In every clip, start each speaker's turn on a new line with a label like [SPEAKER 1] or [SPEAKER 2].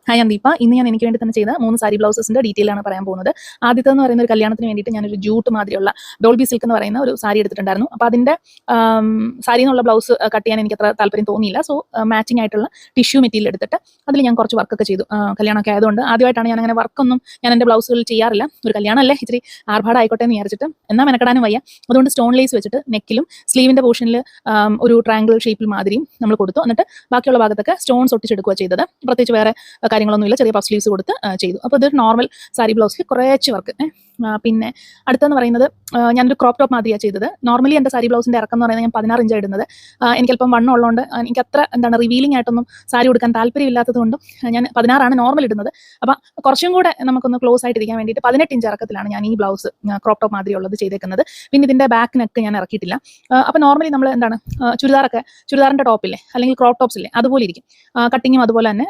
[SPEAKER 1] Hi ഞാൻ ദീപ. ഇന്ന് ഞാൻ എനിക്ക് വേണ്ടി തന്നെ ചെയ്ത 3 സാരി ബ്ലൗസസിന്റെ ഡീറ്റെയിൽ ആണ് പറയാൻ പോകുന്നത്. ആദ്യത്തെ എന്ന് പറയുന്ന ഒരു കല്യാണത്തിന് വേണ്ടിയിട്ട് ഞാനൊരു ജൂട്ട് മാതിരിയുള്ള ഡോൾബി സിൽക്ക് എന്ന് പറയുന്ന ഒരു സാരി എടുത്തിട്ടുണ്ടായിരുന്നു. അപ്പോൾ അതിന്റെ സാരി എന്നുള്ള ബ്ലൗസ് കട്ട് ചെയ്യാൻ എനിക്ക് അത്ര താല്പര്യം തോന്നിയില്ല. സോ മാച്ചിങ് ആയിട്ടുള്ള ടിഷ്യൂ മെറ്റീരിയൽ എടുത്തിട്ട് അതിൽ ഞാൻ കുറച്ച് വർക്കൊക്കെ ചെയ്തു. കല്യാണമൊക്കെ ആയതുകൊണ്ട് ആദ്യമായിട്ടാണ് ഞാൻ അങ്ങനെ വർക്കൊന്നും ഞാൻ എൻ്റെ ബ്ലൗസുകളിൽ ചെയ്യാറില്ല. ഒരു കല്യാണമല്ലേ, ഇച്ചിരി ആർഭാടായിക്കോട്ടെ എന്ന് വിചാരിച്ചിട്ട്, എന്നാൽ മെനക്കെടാനും വയ്യ. അതുകൊണ്ട് സ്റ്റോൺ ലേസ് വെച്ചിട്ട് നെക്കിലും സ്ലീവിന്റെ പോർഷനിൽ ഒരു ട്രയാങ്കിൾ ഷേപ്പിൽ മാതിരിയും നമ്മൾ കൊടുത്തു. എന്നിട്ട് ബാക്കിയുള്ള ഭാഗത്തൊക്കെ സ്റ്റോൺസ് ഒട്ടിച്ചെടുക്കുക ചെയ്തത്. പ്രത്യേകിച്ച് വേറെ കാര്യങ്ങളൊന്നുമില്ല, ചെറിയ പഫ് സ്ലീവ്സ് കൊടുത്ത് ചെയ്തു. അപ്പോൾ ഇത് നോർമൽ സാരി ബ്ലൗസിൽ കുറച്ച് വർക്ക്. പിന്നെ അടുത്തെന്ന് പറയുന്നത് ഞാനൊരു ക്രോപ്പ് ടോപ്പ് മാതിരിയാണ് ചെയ്തത്. നോർമലി എൻ്റെ സാരി ബ്ലൗസിൻ്റെ ഇറക്കം എന്ന് പറയുന്നത് ഞാൻ 16 ഇഞ്ചാണ് ഇടുന്നത്. എനിക്കല്പം വണ്ണം ഉള്ളതുകൊണ്ട് എനിക്ക് അത്ര റിവീലിംഗ് ആയിട്ടൊന്നും സാരി കൊടുക്കാൻ താല്പര്യമില്ലാത്തത് കൊണ്ടും ഞാൻ 16 നോർമൽ ഇടുന്നത്. അപ്പം കുറച്ചും കൂടെ നമുക്കൊന്ന് ക്ലോസ് ആയിട്ടിരിക്കാൻ വേണ്ടിയിട്ട് 18 ഇഞ്ച് ഇറക്കത്തിലാണ് ഞാൻ ഈ ബ്ലൗസ് ക്രോപ്പ് ടോപ്പ് മാതിരി ഉള്ളത് ചെയ്തേക്കുന്നത്. പിന്നെ ഇതിൻ്റെ ബാക്ക് നെക്ക് ഞാൻ ഇറക്കിയിട്ടില്ല. അപ്പോൾ നോർമലി നമ്മൾ ചുരിദാറിൻ്റെ ടോപ്പില്ലേ അല്ലെങ്കിൽ ക്രോപ്പ് ടോപ്സ് ഇല്ലേ, അതുപോലെ ഇരിക്കും. കട്ടിങ്ങും അതുപോലെ തന്നെ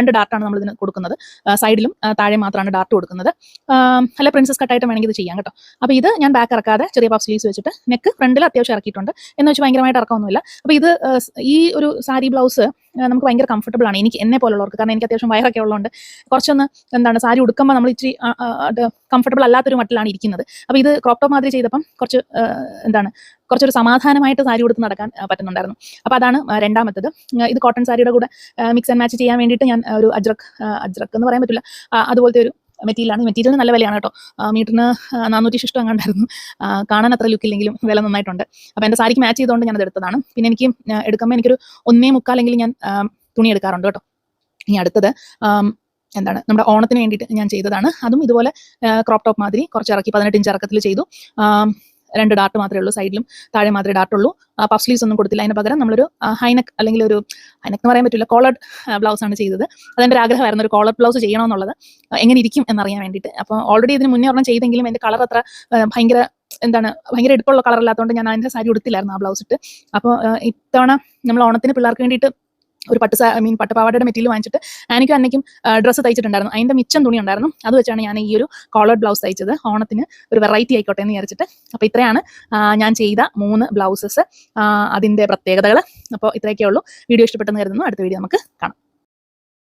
[SPEAKER 1] 2 ഡാർട്ടാണ് നമ്മൾ ഇതിന് കൊടുക്കുന്നത്. സൈഡിലും താഴെ മാത്രമാണ് ഡാർട്ട് കൊടുക്കുന്നത്. അല്ല പ്രിൻസസ് കട്ടായിട്ട് വേണമെങ്കിൽ ഇത് ചെയ്യാം കേട്ടോ. അപ്പോൾ ഇത് ഞാൻ ബാക്ക് ഇറക്കാതെ ചെറിയ പഫ് സ്ലീവ്സ് വെച്ചിട്ട് നെക്ക് ഫ്രണ്ടിൽ അത്യാവശ്യം ഇറക്കിയിട്ടുണ്ട്. എന്ന് വെച്ച് ഭയങ്കരമായിട്ട് ഇറക്കമൊന്നുമില്ല. അപ്പോൾ ഇത് ഈ ഒരു സാരി ബ്ലൗസ് നമുക്ക് ഭയങ്കര കംഫർട്ടബിൾ ആണ്, എനിക്ക് എന്നെ പോലുള്ളവർക്ക്. കാരണം എനിക്ക് അത്യാവശ്യം വയറൊക്കെ ഉള്ളതുകൊണ്ട് കുറച്ചൊന്ന് സാരി ഉടുക്കുമ്പോൾ നമ്മൾ ഇച്ചിരി കംഫർട്ടബിൾ അല്ലാത്തൊരു മട്ടിലാണ് ഇരിക്കുന്നത്. അപ്പോൾ ഇത് ക്രോപ്പ് ടോപ്പ് മാതിരി ചെയ്തപ്പം കുറച്ചൊരു സമാധാനമായിട്ട് സാരി ഉടുത്ത് നടക്കാൻ പറ്റുന്നുണ്ടായിരുന്നു. അപ്പോൾ അതാണ് രണ്ടാമത്തത്. ഇത് കോട്ടൺ സാരിയുടെ കൂടെ മിക്സ് ആൻഡ് മാച്ച് ചെയ്യാൻ വേണ്ടിയിട്ട് ഞാൻ ഒരു അജ്രക്ക് എന്ന് പറയാൻ പറ്റില്ല, അതുപോലത്തെ ഒരു മെറ്റീരിയലാണ്. മെറ്റീരിയലിന് നല്ല വിലയാണ് കേട്ടോ. മീറ്ററിന് 400 കണ്ടായിരുന്നു. കാണാൻ അത്ര ലുക്കില്ലെങ്കിലും വില നന്നായിട്ടുണ്ട്. അപ്പോൾ എൻ്റെ സാരിക്ക് മാച്ച് ചെയ്തുകൊണ്ട് ഞാനത് എടുത്തതാണ്. പിന്നെ എനിക്ക് എടുക്കുമ്പോൾ എനിക്കൊരു 1.25 ഞാൻ തുണി എടുക്കാറുണ്ട് കേട്ടോ. ഇനി അടുത്തത് നമ്മുടെ ഓണത്തിന് വേണ്ടിയിട്ട് ഞാൻ ചെയ്തതാണ്. അതും ഇതുപോലെ ക്രോപ്പ് ടോപ്പ് മാതിരി കുറച്ച് ഇറക്കി 18 ഇഞ്ച് ഇറക്കത്തിൽ ചെയ്തു. 2 ഡാർട്ട് മാത്രമേ ഉള്ളൂ, സൈഡിലും താഴെ മാത്രമേ ഡാർട്ടുള്ളൂ. പഫ് സ്ലീവ്സ് ഒന്നും കൊടുത്തില്ല. അതിന് പകരം നമ്മളൊരു ഹൈനെക്ക് അല്ലെങ്കിൽ ഒരു ഹൈനെക്ക് എന്ന് പറയാൻ പറ്റില്ല, കോളർഡ് ബ്ലൗസ് ആണ് ചെയ്തത്. അതെൻ്റെ ഒരു ആഗ്രഹമായിരുന്നു, ഒരു കോളർഡ് ബ്ലൗസ് ചെയ്യണമെന്നുള്ളത്, എങ്ങനെ ഇരിക്കും എന്നറിയാൻ വേണ്ടിയിട്ട്. അപ്പോൾ ഓൾറെഡി ഇതിന് മുന്നേ ഒരെണ്ണം ചെയ്തെങ്കിലും എൻ്റെ കളർ അത്ര ഭയങ്കര എടുപ്പുള്ള കളർ അല്ലാത്തതുകൊണ്ട് ഞാൻ അതിൻ്റെ സാരി ഉടുത്തില്ലായിരുന്നു ആ ബ്ലൗസ് ഇട്ട്. അപ്പോൾ ഇത്തവണ നമ്മൾ ഓണത്തിന് പിള്ളേർക്ക് വേണ്ടിയിട്ട് ഒരു പട്ടുപാവാടയുടെ മെറ്റീരിയൽ വാങ്ങിച്ചിട്ട് എനിക്കും അന്നയ്ക്കും ഡ്രസ്സ് തയ്ച്ചിട്ടുണ്ടായിരുന്നു. അതിൻ്റെ മിച്ചം തുണി ഉണ്ടായിരുന്നു. അത് വെച്ചാണ് ഞാൻ ഈ ഒരു കോളർഡ് ബ്ലൗസ് തയ്ച്ചത്. ഓണത്തിന് ഒരു വെറൈറ്റി ആയിക്കോട്ടെ എന്ന് വിചാരിച്ചിട്ട്. അപ്പോൾ ഇത്രയാണ് ഞാൻ ചെയ്ത 3 ബ്ലൗസസ്, അതിൻ്റെ പ്രത്യേകതകൾ. അപ്പോൾ ഇത്രയൊക്കെ ഉള്ളൂ. വീഡിയോ ഇഷ്ടപ്പെട്ടെന്ന് കരുതുന്നു. അടുത്ത വീഡിയോ നമുക്ക് കാണാം.